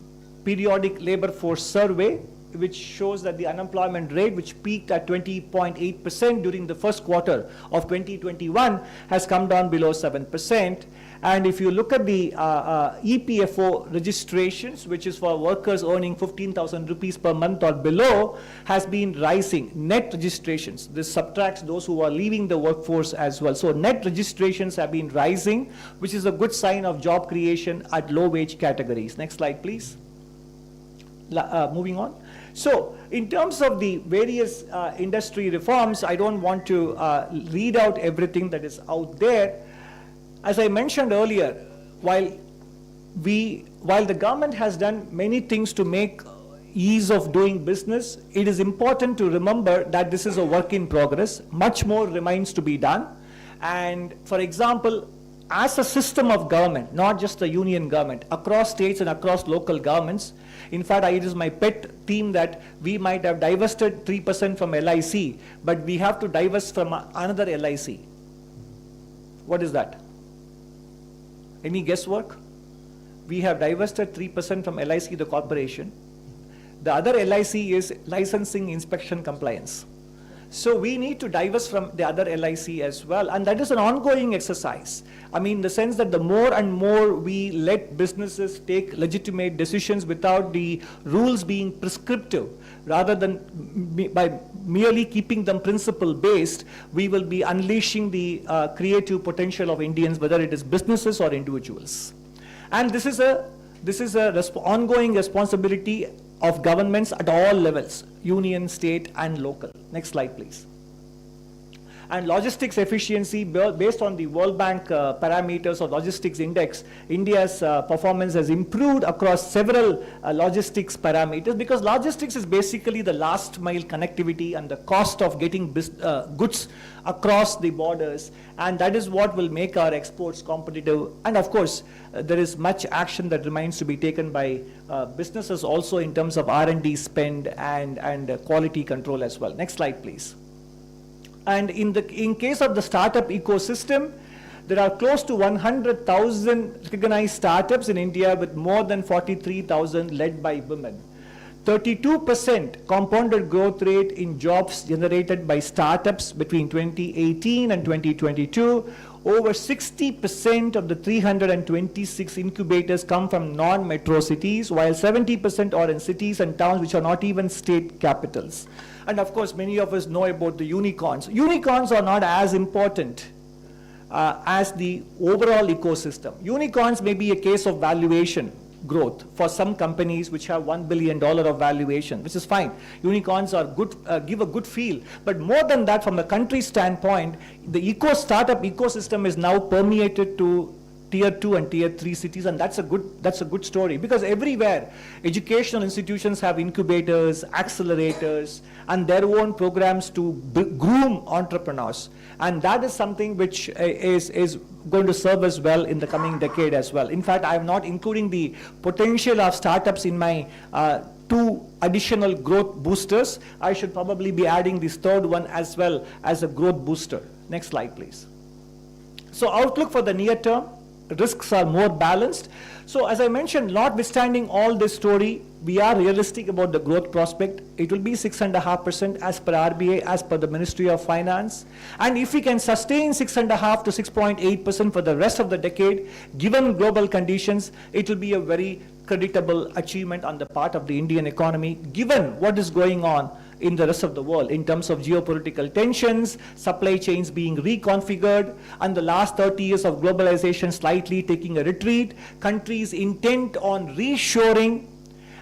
periodic labor force survey, which shows that the unemployment rate, which peaked at 20.8% during the first quarter of 2021, has come down below 7%. And if you look at the EPFO registrations, which is for workers earning 15,000 rupees per month or below, has been rising. Net registrations, this subtracts those who are leaving the workforce as well. So net registrations have been rising, which is a good sign of job creation at low wage categories. Next slide, please. Moving on. So in terms of the various industry reforms, I don't want to read out everything that is out there. As I mentioned earlier, while the government has done many things to make ease of doing business, it is important to remember that this is a work in progress. Much more remains to be done. And for example, as a system of government, not just the union government, across states and across local governments, in fact, it is my pet theme that we might have divested 3% from LIC, but we have to divest from another LIC. What is that? Any guesswork? We have divested 3% from LIC, the corporation. The other LIC is licensing, inspection, compliance. So we need to divest from the other LIC as well, and that is an ongoing exercise. I mean, in the sense that the more and more we let businesses take legitimate decisions without the rules being prescriptive, rather than by merely keeping them principle-based, we will be unleashing the creative potential of Indians, whether it is businesses or individuals. And this is a ongoing responsibility of governments at all levels, union, state, and local. Next slide, please. And logistics efficiency, based on the World Bank parameters of logistics index, India's performance has improved across several logistics parameters, because logistics is basically the last mile connectivity and the cost of getting goods across the borders, and that is what will make our exports competitive. And of course, there is much action that remains to be taken by businesses also in terms of R&D spend and quality control as well. Next slide, please. And in case of the startup ecosystem, there are close to 100,000 recognized startups in India, with more than 43,000 led by women. 32% compounded growth rate in jobs generated by startups between 2018 and 2022. Over 60% of the 326 incubators come from non-metro cities, while 70% are in cities and towns which are not even state capitals. And of course, many of us know about the unicorns. Unicorns are not as important as the overall ecosystem. Unicorns may be a case of valuation, growth for some companies which have $1 billion of valuation, which is fine. Unicorns are good, give a good feel. But more than that, from the country standpoint, the startup ecosystem is now permeated to tier 2 and tier 3 cities, and that's a good story, because everywhere educational institutions have incubators, accelerators, and their own programs to groom entrepreneurs, and that is something which is going to serve us well in the coming decade as well. In fact, I am not including the potential of startups in my 2 additional growth boosters. I should probably be adding this third one as well as a growth booster. Next slide, please. So outlook for the near term, risks are more balanced. So as I mentioned, notwithstanding all this story, we are realistic about the growth prospect. It will be 6.5% as per RBI, as per the Ministry of Finance. And if we can sustain 6.5 to 6.8% for the rest of the decade, given global conditions, it will be a very creditable achievement on the part of the Indian economy, given what is going on in the rest of the world in terms of geopolitical tensions, supply chains being reconfigured, and the last 30 years of globalization slightly taking a retreat, countries intent on reshoring,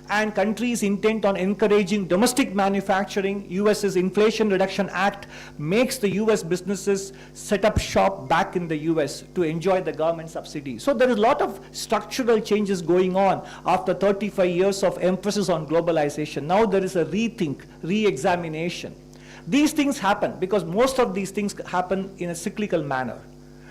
and countries intent on encouraging domestic manufacturing. US's Inflation Reduction Act makes the US businesses set up shop back in the US to enjoy the government subsidy. So there is a lot of structural changes going on after 35 years of emphasis on globalization. Now there is a rethink, re-examination. These things happen because most of these things happen in a cyclical manner.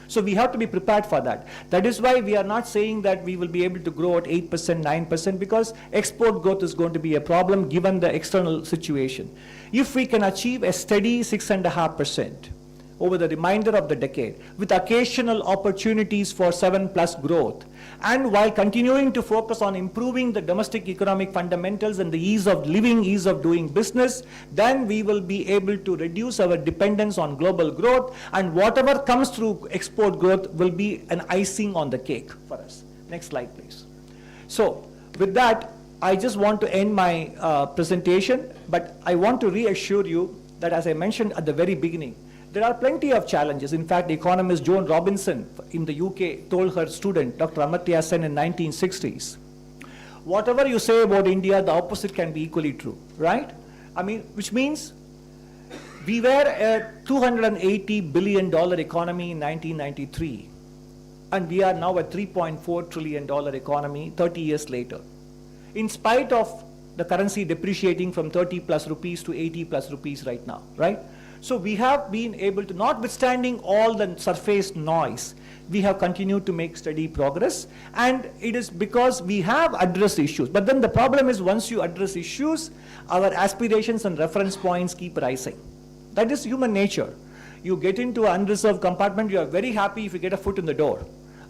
So we have to be prepared for that. That is why we are not saying that we will be able to grow at 8%, 9%, because export growth is going to be a problem given the external situation. If we can achieve a steady 6.5% over the remainder of the decade, with occasional opportunities for 7+ growth, and while continuing to focus on improving the domestic economic fundamentals and the ease of living, ease of doing business, then we will be able to reduce our dependence on global growth, and whatever comes through export growth will be an icing on the cake for us. Next slide, please. So with that, I just want to end my presentation, but I want to reassure you that, as I mentioned at the very beginning, there are plenty of challenges. In fact, economist Joan Robinson in the UK told her student, Dr. Amartya Sen, in 1960s, whatever you say about India, the opposite can be equally true, right? I mean, which means we were a $280 billion economy in 1993, and we are now a $3.4 trillion economy 30 years later, in spite of the currency depreciating from 30+ rupees to 80+ rupees right now, right? So we have been able to, notwithstanding all the surface noise, we have continued to make steady progress, and it is because we have addressed issues. But then the problem is, once you address issues, our aspirations and reference points keep rising. That is human nature. You get into an unreserved compartment, you are very happy if you get a foot in the door.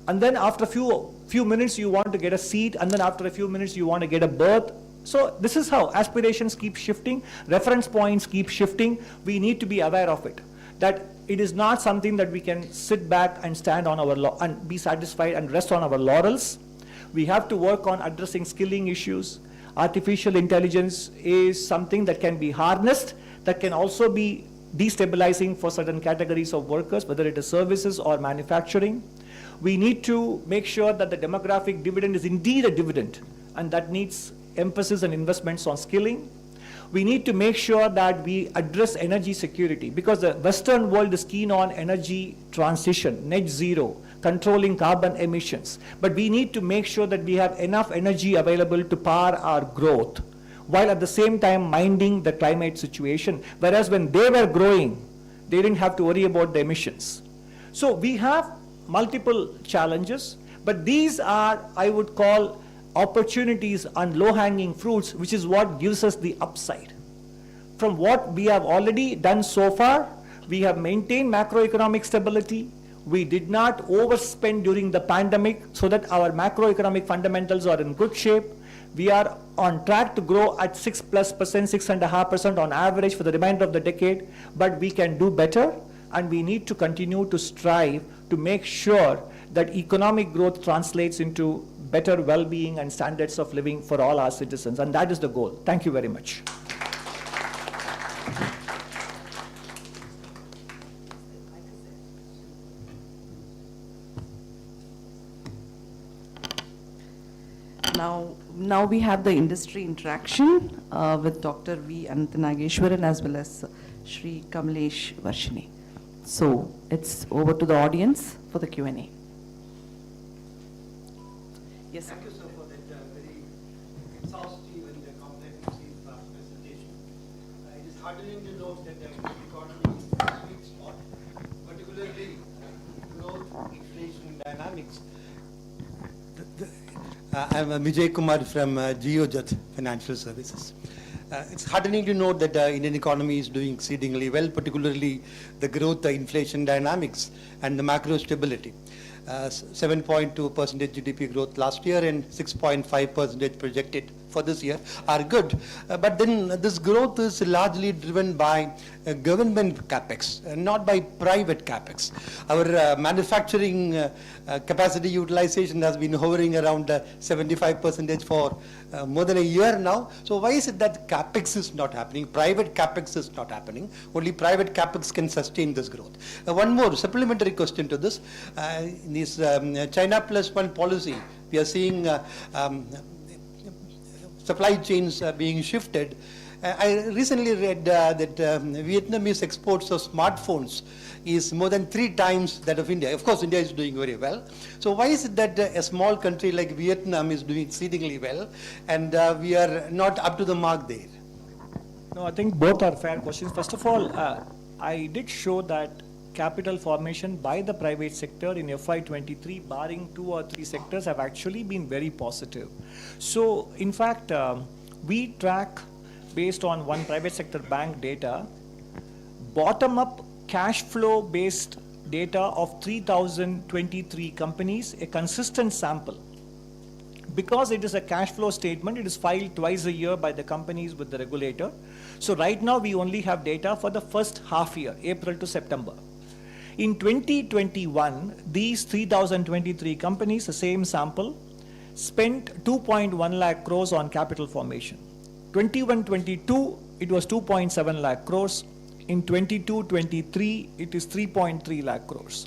And then after a few minutes you want to get a seat, and then after a few minutes you want to get a berth. So this is how aspirations keep shifting, reference points keep shifting. We need to be aware of it, that it is not something that we can sit back and stand on our and be satisfied and rest on our laurels. We have to work on addressing skilling issues. Artificial intelligence is something that can be harnessed, that can also be destabilizing for certain categories of workers, whether it is services or manufacturing. We need to make sure that the demographic dividend is indeed a dividend, and that needs emphasis and investments on skilling. We need to make sure that we address energy security, because the Western world is keen on energy transition, net zero, controlling carbon emissions. But we need to make sure that we have enough energy available to power our growth, while at the same time minding the climate situation. Whereas when they were growing, they didn't have to worry about the emissions. So we have multiple challenges, but these are, I would call, opportunities and low-hanging fruits, which is what gives us the upside. From what we have already done so far, we have maintained macroeconomic stability. We did not overspend during the pandemic, so that our macroeconomic fundamentals are in good shape. We are on track to grow at 6+%, 6.5% on average for the remainder of the decade, but we can do better, and we need to continue to strive to make sure that economic growth translates into better well-being and standards of living for all our citizens, and that is the goal. Thank you very much. Now we have the industry interaction with Dr. V. Anantha Nageswaran as well as Shri Kamlesh Varshini. So it's over to the audience for the Q&A. Yes, sir. Thank you, sir, for that very exhaustive and comprehensive presentation. It is heartening to note that the economy is a sweet spot, particularly growth, inflation dynamics. I'm Vijay Kumar from GeoJet Financial Services. It's heartening to note that the Indian economy is doing exceedingly well, particularly the growth, the inflation dynamics, and the macro stability. 7.2% GDP growth last year and 6.5% projected for this year are good. But then this growth is largely driven by government capex, not by private capex. Our manufacturing capacity utilization has been hovering around 75% for more than a year now. So why is it that capex is not happening? Private capex is not happening. Only private capex can sustain this growth. One more supplementary question to this. In this China Plus One policy, we are seeing supply chains being shifted. I recently read that Vietnamese exports of smartphones is more than 3 times that of India. Of course, India is doing very well. So why is it that a small country like Vietnam is doing exceedingly well and we are not up to the mark there? No, I think both are fair questions. First of all, I did show that capital formation by the private sector in FY23, barring 2 or 3 sectors, have actually been very positive. So, in fact, we track, based on one private sector bank data, bottom-up cash flow based data of 3,023 companies, a consistent sample. Because it is a cash flow statement, it is filed twice a year by the companies with the regulator. So right now we only have data for the first half year, April to September. In 2021, these 3,023 companies, the same sample, spent 2.1 lakh crores on capital formation. 21-22, it was 2.7 lakh crores. In 22-23, it is 3.3 lakh crores.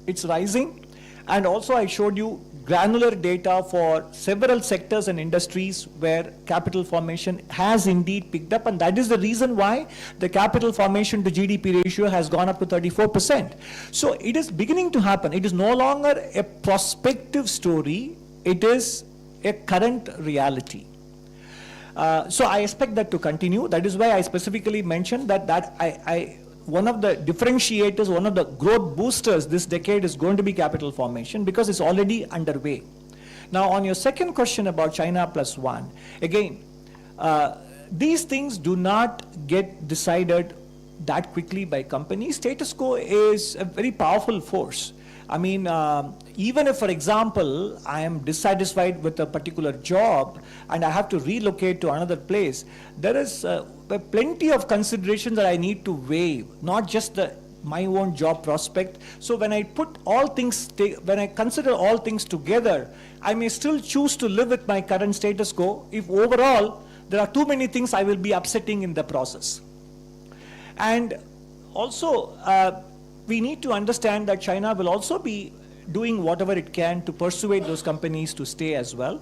It's rising. And also I showed you granular data for several sectors and industries where capital formation has indeed picked up, and that is the reason why the capital formation to GDP ratio has gone up to 34%. So it is beginning to happen. It is no longer a prospective story, it is a current reality. So I expect that to continue. That is why I specifically mentioned that one of the differentiators, one of the growth boosters this decade is going to be capital formation, because it's already underway. Now, on your second question about China Plus One, again, these things do not get decided that quickly by companies. Status quo is a very powerful force. I mean, even if, for example, I am dissatisfied with a particular job and I have to relocate to another place, there is plenty of considerations that I need to weigh, not just my own job prospect. So when I put all things, when I consider all things together, I may still choose to live with my current status quo if overall there are too many things I will be upsetting in the process. And also, we need to understand that China will also be doing whatever it can to persuade those companies to stay as well.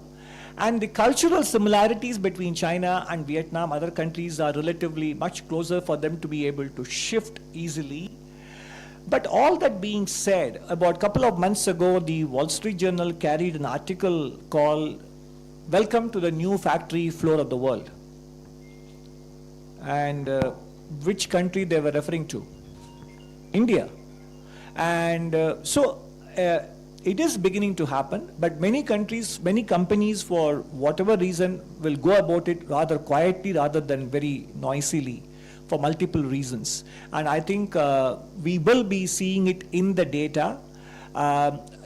And the cultural similarities between China and Vietnam, other countries, are relatively much closer for them to be able to shift easily. But all that being said, about a couple of months ago, the Wall Street Journal carried an article called "Welcome to the New Factory Floor of the World." And which country they were referring to? India. And it is beginning to happen, but many countries, many companies, for whatever reason, will go about it rather quietly rather than very noisily, for multiple reasons. And I think we will be seeing it in the data.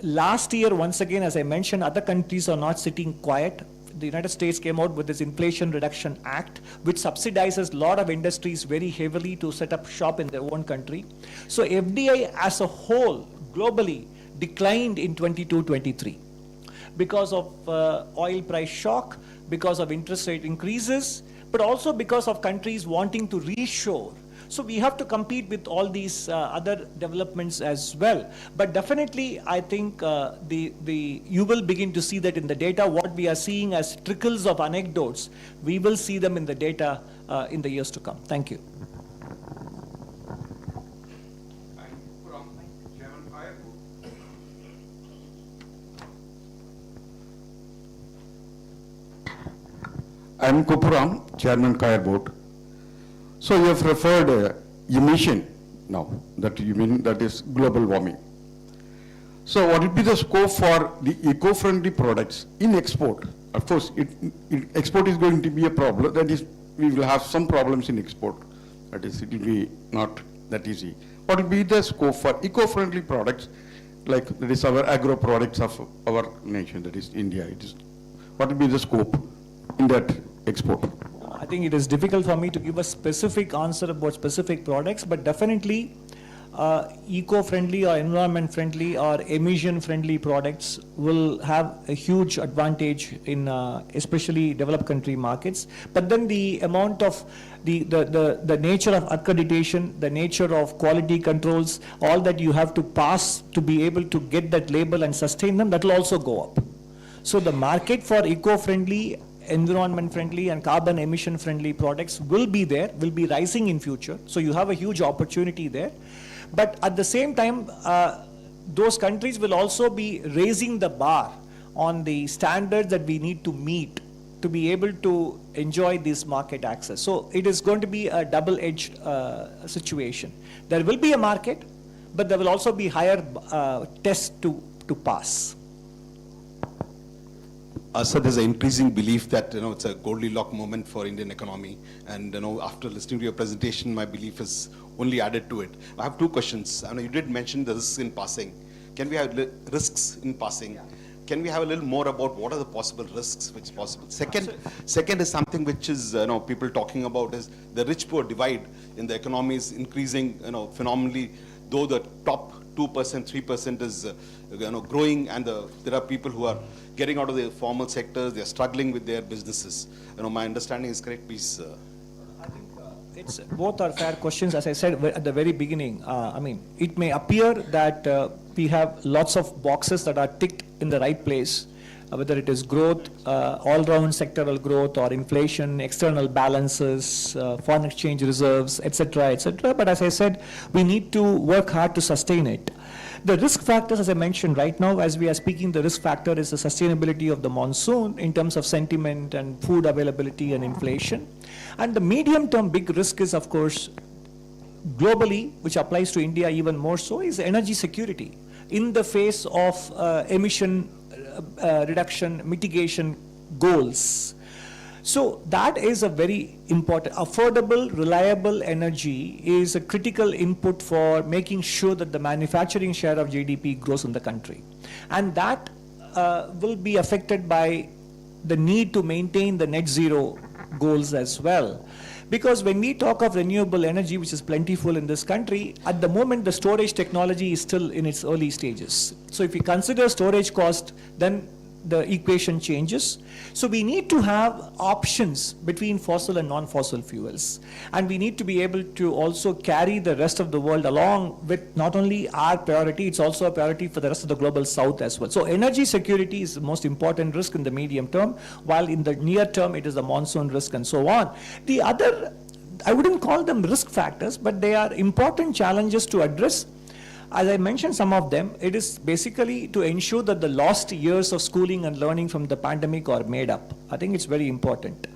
Last year, once again, as I mentioned, other countries are not sitting quiet. The United States came out with this Inflation Reduction Act, which subsidizes a lot of industries very heavily to set up shop in their own country. So FDI as a whole, globally, declined in 22-23 because of oil price shock, because of interest rate increases, but also because of countries wanting to reshore. So we have to compete with all these other developments as well. But definitely, I think you will begin to see that in the data. What we are seeing as trickles of anecdotes, we will see them in the data in the years to come. Thank you. I'm Kupuram, Chairman Kaya Board. So you have referred emission now, that you mean that is global warming. So what will be the scope for the eco-friendly products in export? Of course, export is going to be a problem. That is, we will have some problems in export. That is, it will be not that easy. What will be the scope for eco-friendly products, like that is our agro products of our nation, that is India. What will be the scope in that export? I think it is difficult for me to give a specific answer about specific products, but definitely eco-friendly or environment-friendly or emission-friendly products will have a huge advantage in especially developed country markets. But then the amount of the nature of accreditation, the nature of quality controls, all that you have to pass to be able to get that label and sustain them, that will also go up. So the market for eco-friendly, environment-friendly and carbon emission-friendly products will be there, will be rising in future. So you have a huge opportunity there. But at the same time, those countries will also be raising the bar on the standards that we need to meet to be able to enjoy this market access. So it is going to be a double-edged situation. There will be a market, but there will also be higher tests to pass. So there's an increasing belief that it's a Goldilocks moment for Indian economy, and after listening to your presentation, my belief is only added to it. I have two questions. I know you did mention the risks in passing. Can we have risks in passing? Yeah. Can we have a little more about what are the possible risks which is possible? Second is something which is people talking about is the rich-poor divide in the economy is increasing phenomenally, though the top 2%, 3% is growing, and there are people who are getting out of the formal sectors, they are struggling with their businesses. My understanding is correct, please. I think both are fair questions. As I said at the very beginning, I mean, it may appear that we have lots of boxes that are ticked in the right place, whether it is growth, all-round sectoral growth, or inflation, external balances, foreign exchange reserves, etc., etc. But as I said, we need to work hard to sustain it. The risk factors, as I mentioned right now, as we are speaking, the risk factor is the sustainability of the monsoon in terms of sentiment and food availability and inflation. And the medium-term big risk is, of course, globally, which applies to India even more so, is energy security in the face of emission reduction, mitigation goals. So that is a very important, affordable, reliable energy is a critical input for making sure that the manufacturing share of GDP grows in the country. And that will be affected by the need to maintain the net zero goals as well. Because when we talk of renewable energy, which is plentiful in this country, at the moment the storage technology is still in its early stages. So if we consider storage cost, then the equation changes. So we need to have options between fossil and non-fossil fuels. And we need to be able to also carry the rest of the world along with not only our priority, it's also a priority for the rest of the global south as well. So energy security is the most important risk in the medium term, while in the near term it is the monsoon risk and so on. The other, I wouldn't call them risk factors, but they are important challenges to address. As I mentioned some of them, it is basically to ensure that the lost years of schooling and learning from the pandemic are made up. I think it's very important.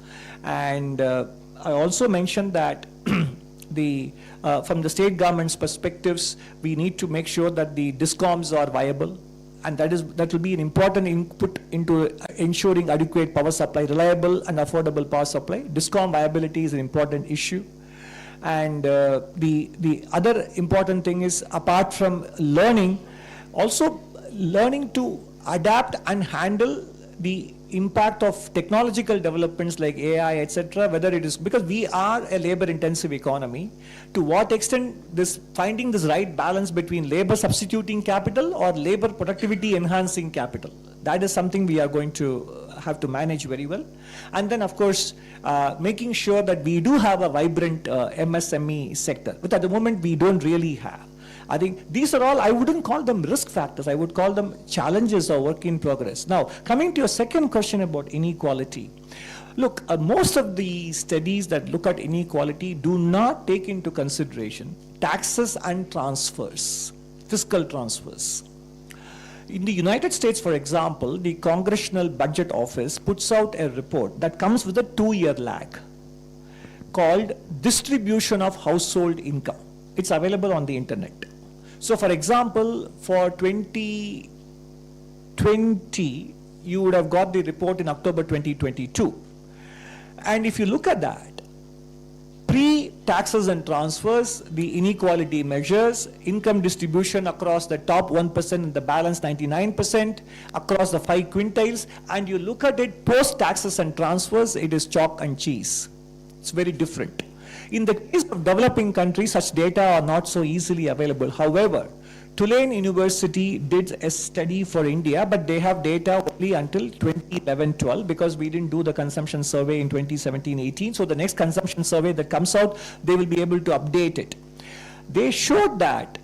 And I also mentioned that from the state government's perspectives, we need to make sure that the DISCOMs are viable. And that will be an important input into ensuring adequate power supply, reliable and affordable power supply. DISCOM viability is an important issue. And the other important thing is, apart from learning, also learning to adapt and handle the impact of technological developments like AI, etc., whether it is, because we are a labor-intensive economy, to what extent finding this right balance between labor substituting capital or labor productivity enhancing capital. That is something we are going to have to manage very well. And then, of course, making sure that we do have a vibrant MSME sector, which at the moment we don't really have. I think these are all, I wouldn't call them risk factors, I would call them challenges or work in progress. Now, coming to your second question about inequality. Look, most of the studies that look at inequality do not take into consideration taxes and transfers, fiscal transfers. In the United States, for example, the Congressional Budget Office puts out a report that comes with a 2-year lag called Distribution of Household Income. It's available on the internet. So, for example, for 2020, you would have got the report in October 2022. And if you look at that, pre-taxes and transfers, the inequality measures, income distribution across the top 1% and the balance 99%, across the 5 quintiles, and you look at it post-taxes and transfers, it is chalk and cheese. It's very different. In the case of developing countries, such data are not so easily available. However, Tulane University did a study for India, but they have data only until 2011-12 because we didn't do the consumption survey in 2017-18. So the next consumption survey that comes out, they will be able to update it. They showed that,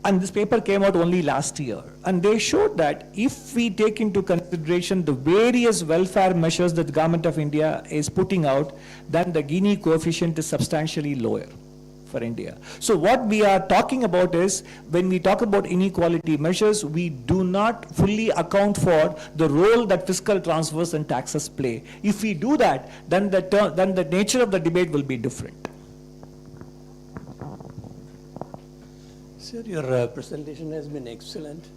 and this paper came out only last year, and they showed that if we take into consideration the various welfare measures that the government of India is putting out, then the Gini coefficient is substantially lower for India. So what we are talking about is, when we talk about inequality measures, we do not fully account for the role that fiscal transfers and taxes play. If we do that, then the nature of the debate will be different. Sir, your presentation has been excellent.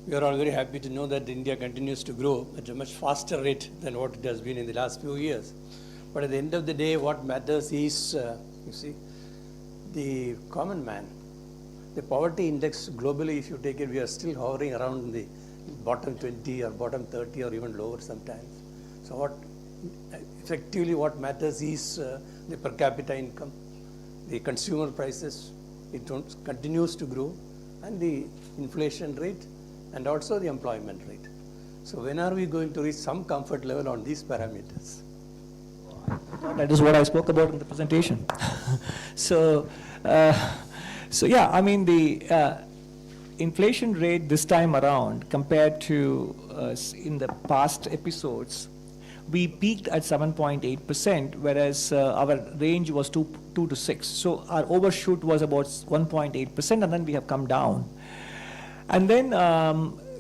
We are all very happy to know that India continues to grow at a much faster rate than what it has been in the last few years. But at the end of the day, what matters is, you see, the common man. The poverty index globally, if you take it, we are still hovering around the bottom 20 or bottom 30 or even lower sometimes. So effectively what matters is the per capita income, the consumer prices, it continues to grow, and the inflation rate, and also the employment rate. So when are we going to reach some comfort level on these parameters? That is what I spoke about in the presentation. So yeah, I mean, the inflation rate this time around compared to in the past episodes, we peaked at 7.8%, whereas our range was 2 to 6. So our overshoot was about 1.8%, and then we have come down. And then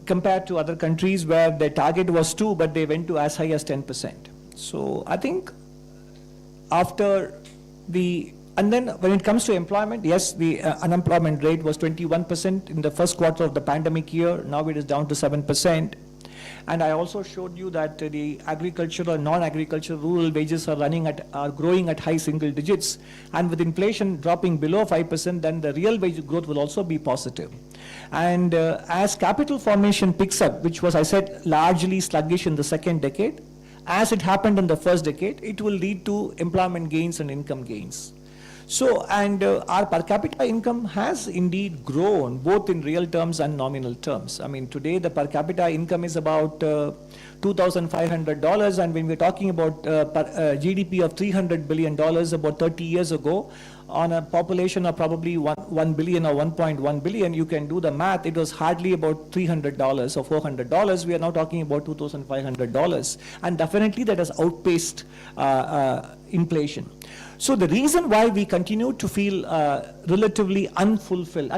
compared to other countries where the target was 2, but they went to as high as 10%. So I think after and then when it comes to employment, yes, the unemployment rate was 21% in the first quarter of the pandemic year. Now it is down to 7%. And I also showed you that the agricultural and non-agricultural rural wages are growing at high single digits. And with inflation dropping below 5%, then the real wage growth will also be positive. And as capital formation picks up, which was, I said, largely sluggish in the second decade, as it happened in the first decade, it will lead to employment gains and income gains. So, and our per capita income has indeed grown both in real terms and nominal terms. I mean, today the per capita income is about $2,500, and when we're talking about GDP of $300 billion about 30 years ago, on a population of probably 1 billion or 1.1 billion, you can do the math, it was hardly about $300 or $400. We are now talking about $2,500. And definitely that has outpaced inflation. So the reason why we continue to feel relatively unfulfilled,